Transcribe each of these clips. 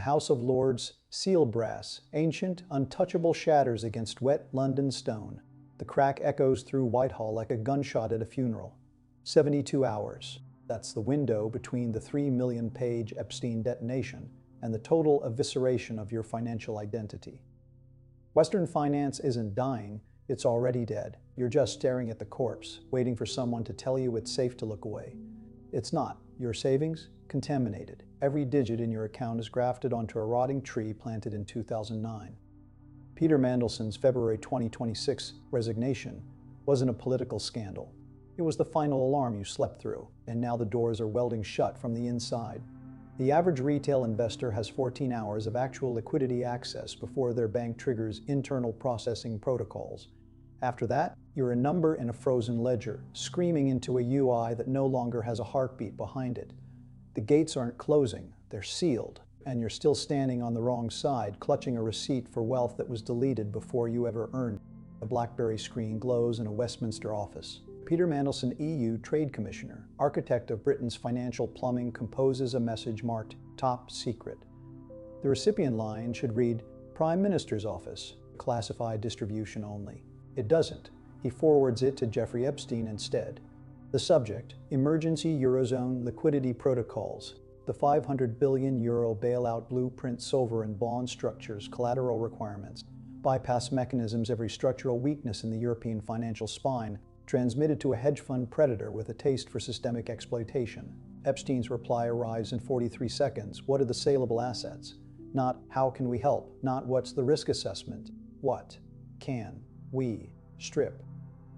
House of Lords, seal brass, ancient, untouchable shatters against wet London stone. The crack echoes through Whitehall like a gunshot at a funeral. 72 hours. That's the window between the 3 million-page Epstein detonation and the total evisceration of your financial identity. Western finance isn't dying, it's already dead. You're just staring at the corpse, waiting for someone to tell you it's safe to look away. It's not. Your savings? Contaminated. Every digit in your account is grafted onto a rotting tree planted in 2009. Peter Mandelson's February 2026 resignation wasn't a political scandal. It was the final alarm you slept through, and now the doors are welding shut from the inside. The average retail investor has 14 hours of actual liquidity access before their bank triggers internal processing protocols. After that, you're a number in a frozen ledger, screaming into a UI that no longer has a heartbeat behind it. The gates aren't closing, they're sealed, and you're still standing on the wrong side, clutching a receipt for wealth that was deleted before you ever earned. A BlackBerry screen glows in a Westminster office. Peter Mandelson, EU Trade Commissioner, architect of Britain's financial plumbing, composes a message marked "Top Secret." The recipient line should read, "Prime Minister's Office, classified distribution only." It doesn't. He forwards it to Jeffrey Epstein instead. The subject: Emergency Eurozone Liquidity Protocols. The €500 billion bailout blueprint, sovereign bond structures, collateral requirements, bypass mechanisms, every structural weakness in the European financial spine, transmitted to a hedge fund predator with a taste for systemic exploitation. Epstein's reply arrives in 43 seconds. What are the saleable assets? Not how can we help? Not what's the risk assessment? What can we strip?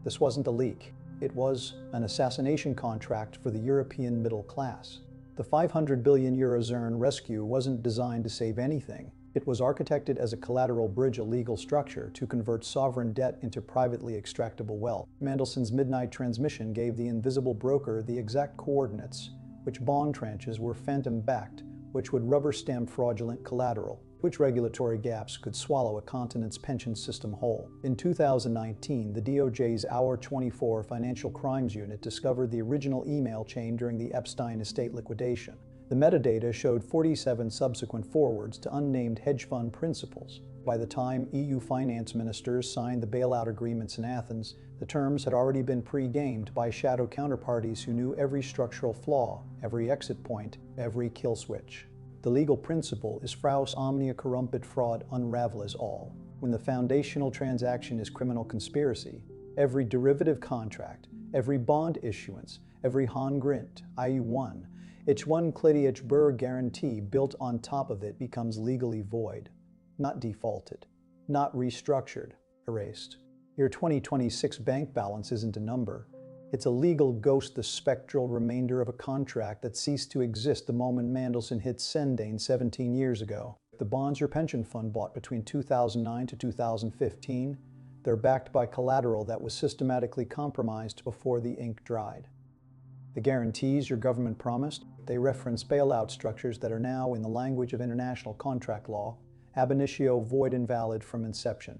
This wasn't a leak. It was an assassination contract for the European middle class. The €500 billion Eurozone rescue wasn't designed to save anything. It was architected as a collateral bridge, a legal structure to convert sovereign debt into privately extractable wealth. Mandelson's midnight transmission gave the invisible broker the exact coordinates, which bond tranches were phantom-backed, which would rubber-stamp fraudulent collateral, which regulatory gaps could swallow a continent's pension system whole. In 2019, the DOJ's Hour 24 Financial Crimes Unit discovered the original email chain during the Epstein estate liquidation. The metadata showed 47 subsequent forwards to unnamed hedge fund principals. By the time EU finance ministers signed the bailout agreements in Athens, the terms had already been pre-gamed by shadow counterparties who knew every structural flaw, every exit point, every kill switch. The legal principle is Fraus Omnia Corrumpit, fraud Unravels All. When the foundational transaction is criminal conspiracy, every derivative contract, every bond issuance, every Hongrint, IU1, H1 Klitich Burr guarantee built on top of it becomes legally void. Not defaulted, not restructured, erased. Your 2026 bank balance isn't a number. It's a legal ghost, the spectral remainder of a contract that ceased to exist the moment Mandelson hit Sendane 17 years ago. The bonds your pension fund bought between 2009 to 2015, they're backed by collateral that was systematically compromised before the ink dried. The guarantees your government promised, they reference bailout structures that are now, in the language of international contract law, ab initio void, invalid from inception.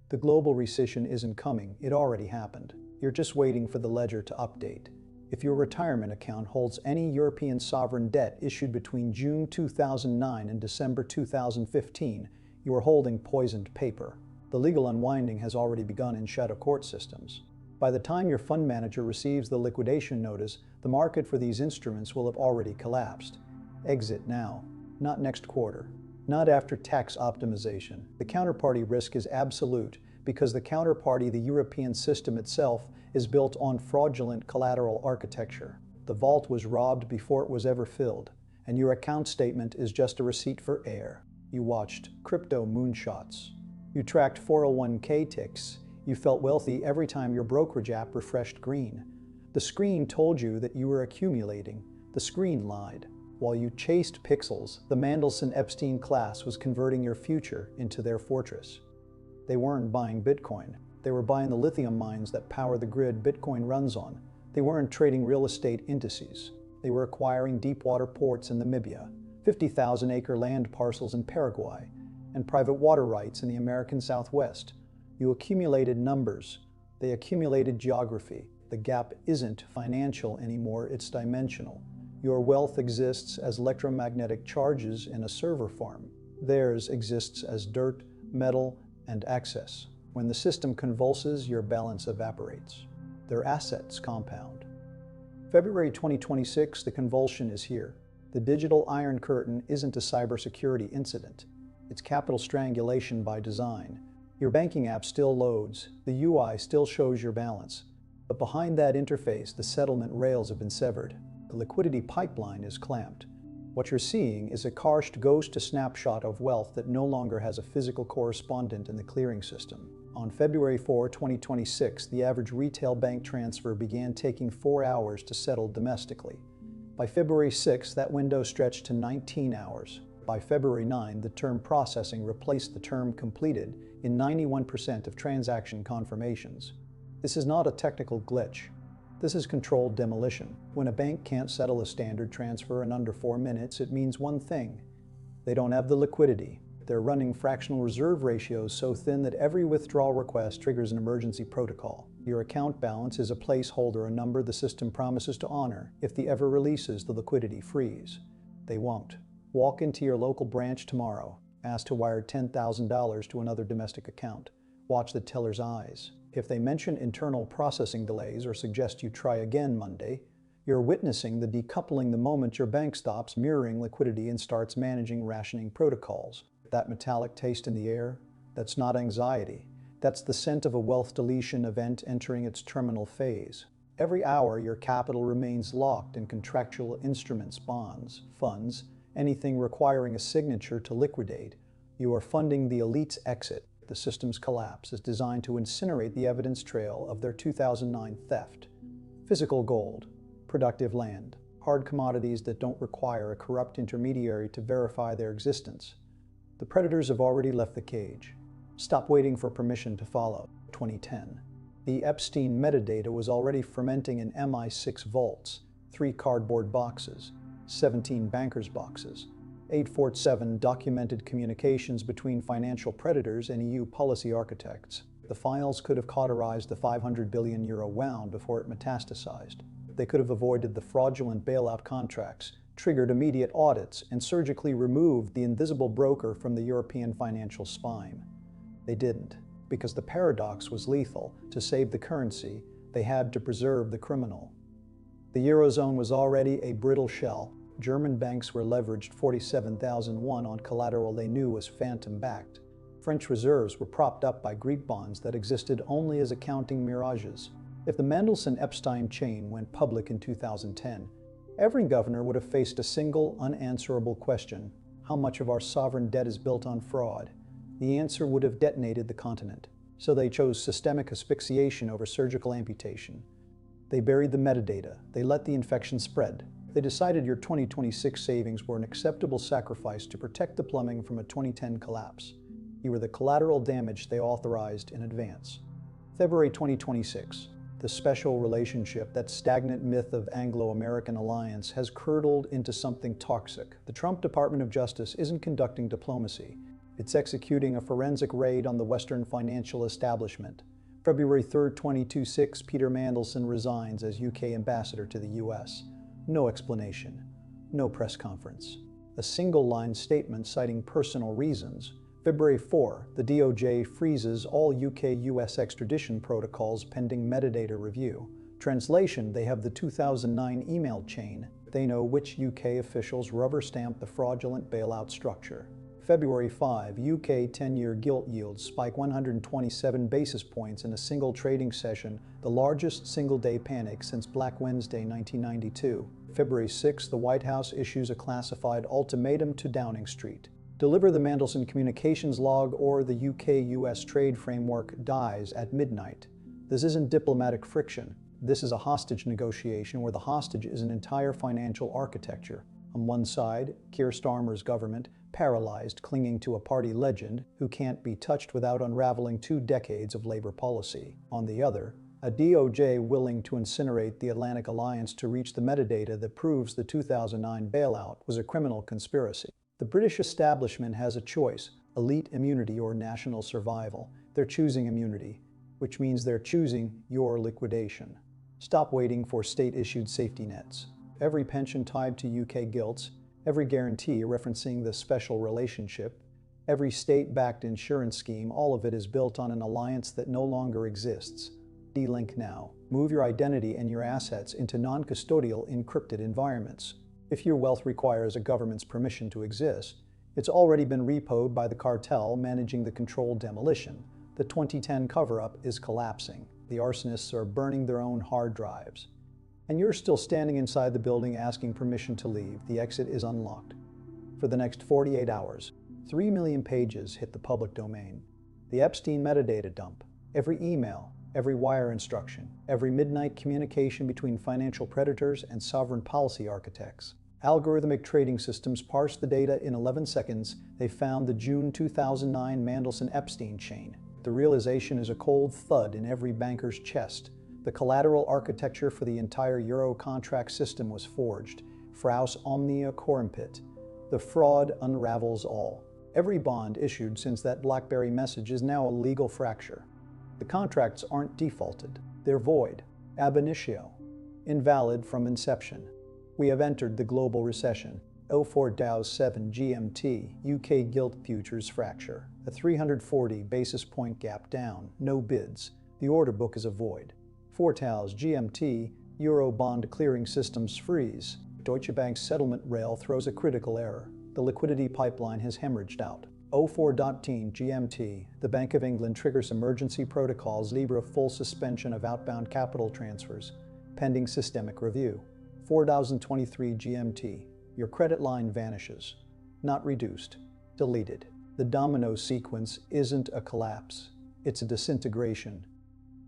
The global recession isn't coming, it already happened. You're just waiting for the ledger to update. If your retirement account holds any European sovereign debt issued between June 2009 and December 2015, you are holding poisoned paper. The legal unwinding has already begun in shadow court systems. By the time your fund manager receives the liquidation notice, the market for these instruments will have already collapsed. Exit now, not next quarter, not after tax optimization. The counterparty risk is absolute because the counterparty, the European system itself, is built on fraudulent collateral architecture. The vault was robbed before it was ever filled, and your account statement is just a receipt for air. You watched crypto moonshots. You tracked 401k ticks. You felt wealthy every time your brokerage app refreshed green. The screen told you that you were accumulating. The screen lied. While you chased pixels, the Mandelson-Epstein class was converting your future into their fortress. They weren't buying Bitcoin. They were buying the lithium mines that power the grid Bitcoin runs on. They weren't trading real estate indices. They were acquiring deep-water ports in Namibia, 50,000-acre land parcels in Paraguay, and private water rights in the American Southwest. You accumulated numbers. They accumulated geography. The gap isn't financial anymore, it's dimensional. Your wealth exists as electromagnetic charges in a server farm. Theirs exists as dirt, metal, and access. When the system convulses, your balance evaporates. Their assets compound. February 2026, the convulsion is here. The digital Iron Curtain isn't a cybersecurity incident. It's capital strangulation by design. Your banking app still loads, the UI still shows your balance. But behind that interface, the settlement rails have been severed. The liquidity pipeline is clamped. What you're seeing is a cached ghost snapshot of wealth that no longer has a physical correspondent in the clearing system. On February 4, 2026, the average retail bank transfer began taking 4 hours to settle domestically. By February 6, that window stretched to 19 hours. By February 9, the term processing replaced the term completed in 91% of transaction confirmations. This is not a technical glitch. This is controlled demolition. When a bank can't settle a standard transfer in under 4 minutes, it means one thing. They don't have the liquidity. They're running fractional reserve ratios so thin that every withdrawal request triggers an emergency protocol. Your account balance is a placeholder, a number the system promises to honor if the ever releases the liquidity freeze. They won't. Walk into your local branch tomorrow. Ask to wire $10,000 to another domestic account. Watch the teller's eyes. If they mention internal processing delays or suggest you try again Monday, you're witnessing the decoupling the moment your bank stops mirroring liquidity and starts managing rationing protocols. That metallic taste in the air, that's not anxiety. That's the scent of a wealth deletion event entering its terminal phase. Every hour, your capital remains locked in contractual instruments, bonds, funds, anything requiring a signature to liquidate. You are funding the elite's exit. The system's collapse is designed to incinerate the evidence trail of their 2009 theft. Physical gold, productive land, hard commodities that don't require a corrupt intermediary to verify their existence. The predators have already left the cage. Stop waiting for permission to follow. 2010. The Epstein metadata was already fermenting in MI6 vaults, 3 cardboard boxes, 17 bankers' boxes, 847 documented communications between financial predators and EU policy architects. The files could have cauterized the €500 billion wound before it metastasized. They could have avoided the fraudulent bailout contracts, triggered immediate audits, and surgically removed the invisible broker from the European financial spine. They didn't, because the paradox was lethal. To save the currency, they had to preserve the criminal. The Eurozone was already a brittle shell. German banks were leveraged 47,001 on collateral they knew was phantom-backed. French reserves were propped up by Greek bonds that existed only as accounting mirages. If the Mandelson-Epstein chain went public in 2010, every governor would have faced a single, unanswerable question: how much of our sovereign debt is built on fraud? The answer would have detonated the continent. So they chose systemic asphyxiation over surgical amputation. They buried the metadata. They let the infection spread. They decided your 2026 savings were an acceptable sacrifice to protect the plumbing from a 2010 collapse. You were the collateral damage they authorized in advance. February 2026. The special relationship, that stagnant myth of Anglo-American alliance, has curdled into something toxic. The Trump Department of Justice isn't conducting diplomacy. It's executing a forensic raid on the Western financial establishment. February 3, 2026, Peter Mandelson resigns as UK ambassador to the US. No explanation. No press conference. A single-line statement citing personal reasons. February 4, the DOJ freezes all UK-US extradition protocols pending metadata review. Translation: they have the 2009 email chain. They know which UK officials rubber-stamped the fraudulent bailout structure. February 5, UK 10-year gilt yields spike 127 basis points in a single trading session, the largest single-day panic since Black Wednesday 1992. February 6, the White House issues a classified ultimatum to Downing Street. Deliver the Mandelson communications log or the UK-US trade framework dies at midnight. This isn't diplomatic friction. This is a hostage negotiation where the hostage is an entire financial architecture. On one side, Keir Starmer's government, paralyzed, clinging to a party legend who can't be touched without unraveling 2 decades of Labour policy. On the other, a DOJ willing to incinerate the Atlantic Alliance to reach the metadata that proves the 2009 bailout was a criminal conspiracy. The British establishment has a choice: elite immunity or national survival. They're choosing immunity, which means they're choosing your liquidation. Stop waiting for state-issued safety nets. every pension tied to UK Gilts, every guarantee referencing the special relationship, every state-backed insurance scheme, all of it is built on an alliance that no longer exists. D-Link now. Move your identity and your assets into non-custodial encrypted environments. If your wealth requires a government's permission to exist, it's already been repoed by the cartel managing the controlled demolition. The 2010 cover-up is collapsing. The arsonists are burning their own hard drives. And you're still standing inside the building asking permission to leave. The exit is unlocked. For the next 48 hours, 3 million pages hit the public domain. The Epstein metadata dump. Every email, every wire instruction, every midnight communication between financial predators and sovereign policy architects. Algorithmic trading systems parsed the data in 11 seconds. They found the June 2009 Mandelson-Epstein chain. The realization is a cold thud in every banker's chest. The collateral architecture for the entire Euro contract system was forged. Fraus Omnia Corrumpit. The fraud unravels all. Every bond issued since that BlackBerry message is now a legal fracture. The contracts aren't defaulted. They're void, ab initio, invalid from inception. We have entered the global recession. 04 Dow 7 GMT, UK Gilt futures fracture. A 340 basis point gap down, no bids. The order book is a void. 4 Tals GMT, Euro bond clearing systems freeze. Deutsche Bank's settlement rail throws a critical error. The liquidity pipeline has hemorrhaged out. 04.10 GMT, the Bank of England triggers emergency protocols. Libra full suspension of outbound capital transfers, pending systemic review. 4023 GMT, your credit line vanishes. Not reduced, deleted. The domino sequence isn't a collapse, it's a disintegration.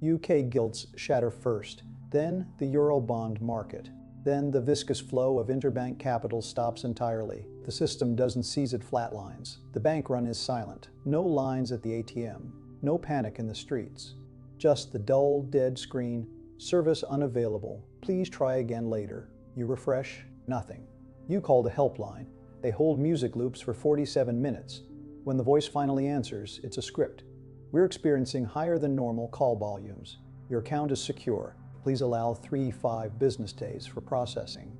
UK gilts shatter first, then the Euro bond market. Then the viscous flow of interbank capital stops entirely. The system doesn't seize, it flatlines. The bank run is silent. No lines at the ATM. No panic in the streets. Just the dull, dead screen. Service unavailable. Please try again later. You refresh, nothing. You call the helpline. They hold music loops for 47 minutes. When the voice finally answers, it's a script. We're experiencing higher than normal call volumes. Your account is secure. Please allow 3-5 business days for processing.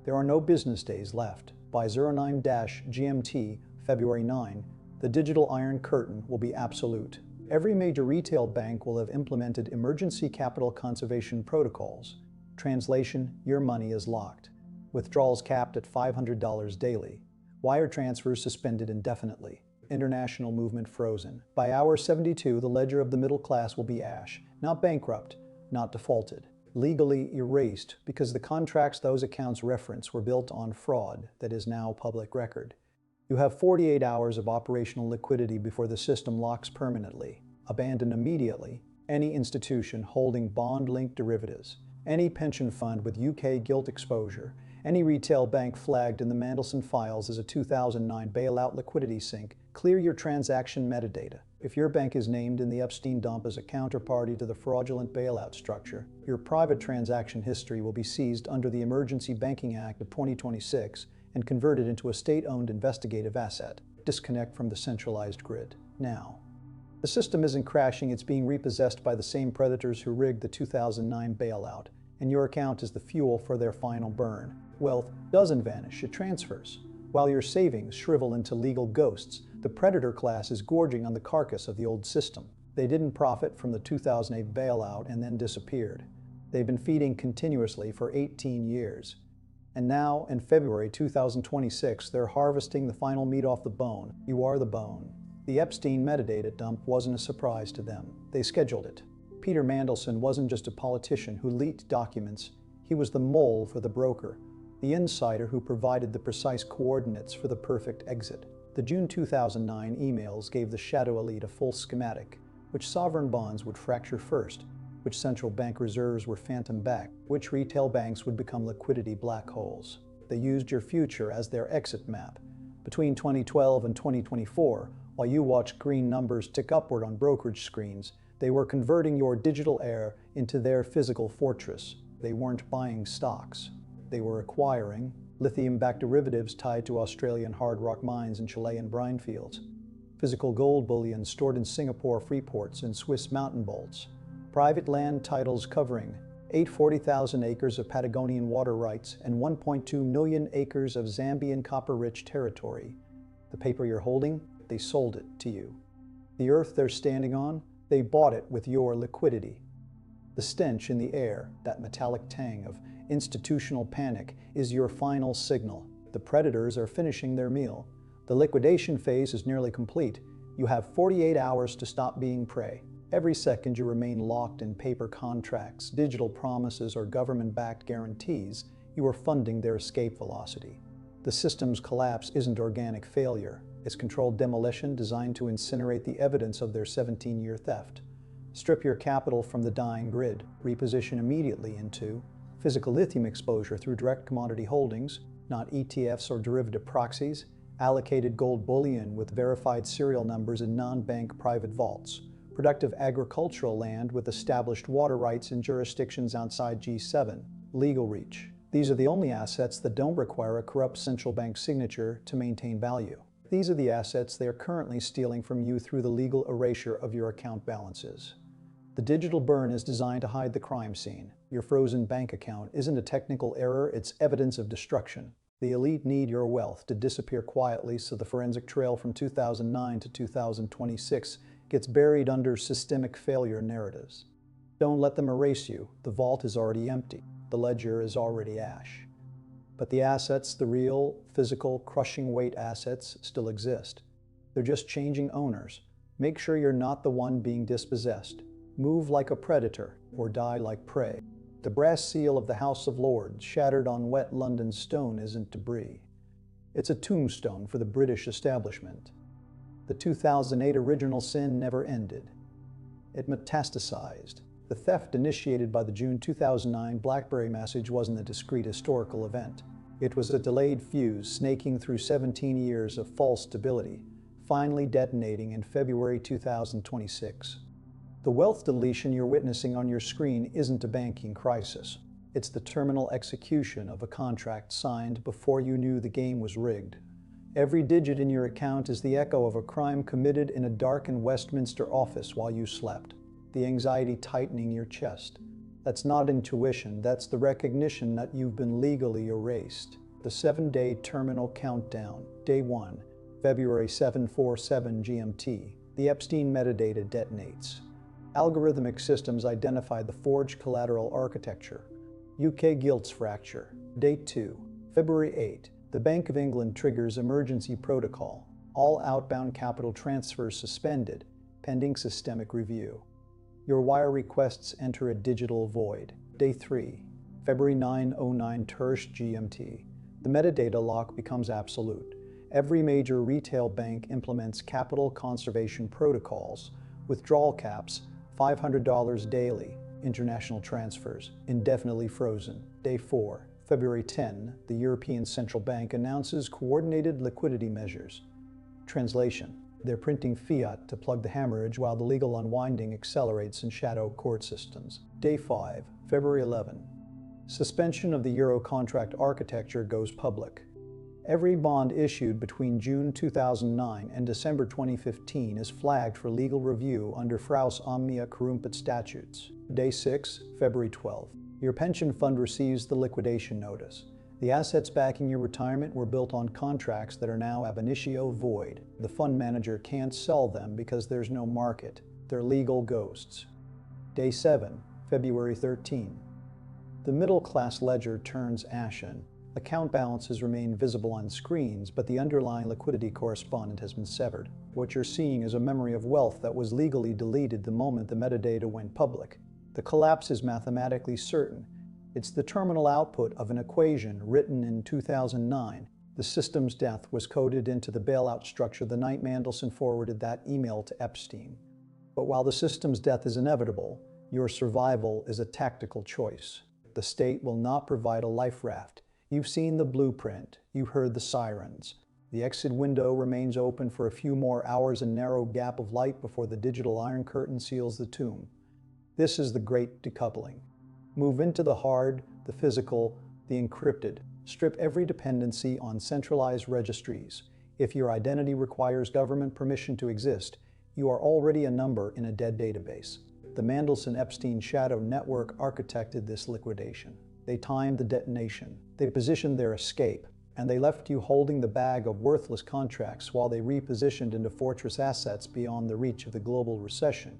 There are no business days left. By 09-GMT, February 9, the digital Iron Curtain will be absolute. Every major retail bank will have implemented emergency capital conservation protocols. Translation, your money is locked. Withdrawals capped at $500 daily. Wire transfers suspended indefinitely. International movement frozen. By hour 72, the ledger of the middle class will be ash. Not bankrupt, not defaulted. Legally erased because the contracts those accounts reference were built on fraud that is now public record. You have 48 hours of operational liquidity before the system locks permanently. Abandon immediately any institution holding bond-linked derivatives, any pension fund with UK gilt exposure, any retail bank flagged in the Mandelson files as a 2009 bailout liquidity sink. Clear your transaction metadata. If your bank is named in the Epstein dump as a counterparty to the fraudulent bailout structure, your private transaction history will be seized under the Emergency Banking Act of 2026 and converted into a state-owned investigative asset. Disconnect from the centralized grid. Now. The system isn't crashing, it's being repossessed by the same predators who rigged the 2009 bailout, and your account is the fuel for their final burn. Wealth doesn't vanish, it transfers. While your savings shrivel into legal ghosts, the predator class is gorging on the carcass of the old system. They didn't profit from the 2008 bailout and then disappeared. They've been feeding continuously for 18 years. And now, in February 2026, they're harvesting the final meat off the bone. You are the bone. The Epstein metadata dump wasn't a surprise to them. They scheduled it. Peter Mandelson wasn't just a politician who leaked documents. He was the mole for the broker, the insider who provided the precise coordinates for the perfect exit. The June 2009 emails gave the shadow elite a full schematic, which sovereign bonds would fracture first, which central bank reserves were phantom backed, which retail banks would become liquidity black holes. They used your future as their exit map. Between 2012 and 2024, while you watched green numbers tick upward on brokerage screens, they were converting your digital heir into their physical fortress. They weren't buying stocks. They were acquiring lithium-backed derivatives tied to Australian hard rock mines and Chilean brine fields, physical gold bullion stored in Singapore free ports and Swiss mountain bolts, private land titles covering 840,000 acres of Patagonian water rights, and 1.2 million acres of Zambian copper-rich territory. The paper you're holding, they sold it to you. The earth they're standing on, they bought it with your liquidity. The stench in the air, that metallic tang of institutional panic, is your final signal. The predators are finishing their meal. The liquidation phase is nearly complete. You have 48 hours to stop being prey. Every second you remain locked in paper contracts, digital promises, or government-backed guarantees, you are funding their escape velocity. The system's collapse isn't organic failure. It's controlled demolition designed to incinerate the evidence of their 17-year theft. Strip your capital from the dying grid, reposition immediately into physical lithium exposure through direct commodity holdings, not ETFs or derivative proxies, allocated gold bullion with verified serial numbers in non-bank private vaults, productive agricultural land with established water rights in jurisdictions outside G7, legal reach. These are the only assets that don't require a corrupt central bank signature to maintain value. These are the assets they are currently stealing from you through the legal erasure of your account balances. The digital burn is designed to hide the crime scene. Your frozen bank account isn't a technical error, it's evidence of destruction. The elite need your wealth to disappear quietly so the forensic trail from 2009 to 2026 gets buried under systemic failure narratives. Don't let them erase you. The vault is already empty. The ledger is already ash. But the assets, the real, physical, crushing weight assets, still exist. They're just changing owners. Make sure you're not the one being dispossessed. Move like a predator or die like prey. The brass seal of the House of Lords, shattered on wet London stone, isn't debris. It's a tombstone for the British establishment. The 2008 original sin never ended. It metastasized. The theft initiated by the June 2009 BlackBerry message wasn't a discrete historical event. It was a delayed fuse snaking through 17 years of false stability, finally detonating in February 2026. The wealth deletion you're witnessing on your screen isn't a banking crisis. It's the terminal execution of a contract signed before you knew the game was rigged. Every digit in your account is the echo of a crime committed in a darkened Westminster office while you slept. The anxiety tightening your chest. That's not intuition, that's the recognition that you've been legally erased. The 7-day terminal countdown. Day 1, February 747 GMT. The Epstein metadata detonates. Algorithmic systems identify the forged collateral architecture. UK Gilts fracture. Day 2, February 8. The Bank of England triggers emergency protocol. All outbound capital transfers suspended, pending systemic review. Your wire requests enter a digital void. Day 3, February 9:09 tersh GMT. The metadata lock becomes absolute. Every major retail bank implements capital conservation protocols, withdrawal caps, $500 daily, international transfers, indefinitely frozen. Day 4, February 10, the European Central Bank announces coordinated liquidity measures. Translation: they're printing fiat to plug the hemorrhage while the legal unwinding accelerates in shadow court systems. Day 5, February 11. Suspension of the Euro contract architecture goes public. Every bond issued between June 2009 and December 2015 is flagged for legal review under Fraus Omnia Corrumpit statutes. Day 6, February 12. Your pension fund receives the liquidation notice. The assets backing your retirement were built on contracts that are now ab initio void. The fund manager can't sell them because there's no market. They're legal ghosts. Day 7, February 13. The middle-class ledger turns ashen. Account balances remain visible on screens, but the underlying liquidity correspondent has been severed. What you're seeing is a memory of wealth that was legally deleted the moment the metadata went public. The collapse is mathematically certain. It's the terminal output of an equation written in 2009. The system's death was coded into the bailout structure the night Mandelson forwarded that email to Epstein. But while the system's death is inevitable, your survival is a tactical choice. The state will not provide a life raft. You've seen the blueprint. You heard the sirens. The exit window remains open for a few more hours, a narrow gap of light before the digital iron curtain seals the tomb. This is the great decoupling. Move into the hard, the physical, the encrypted. Strip every dependency on centralized registries. If your identity requires government permission to exist, you are already a number in a dead database. The Mandelson-Epstein shadow network architected this liquidation. They timed the detonation, they positioned their escape, and they left you holding the bag of worthless contracts while they repositioned into fortress assets beyond the reach of the global recession.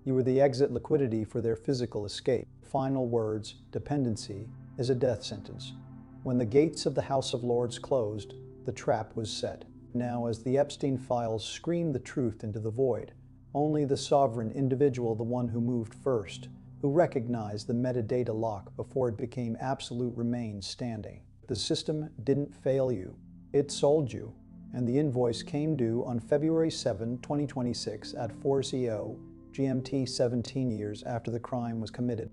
You were the exit liquidity for their physical escape. Final words, dependency, is a death sentence. When the gates of the House of Lords closed, the trap was set. Now, as the Epstein files scream the truth into the void, only the sovereign individual, the one who moved first, who recognized the metadata lock before it became absolute, remains standing. The system didn't fail you, it sold you, and the invoice came due on February 7, 2026 at 4:00 GMT, 17 years after the crime was committed.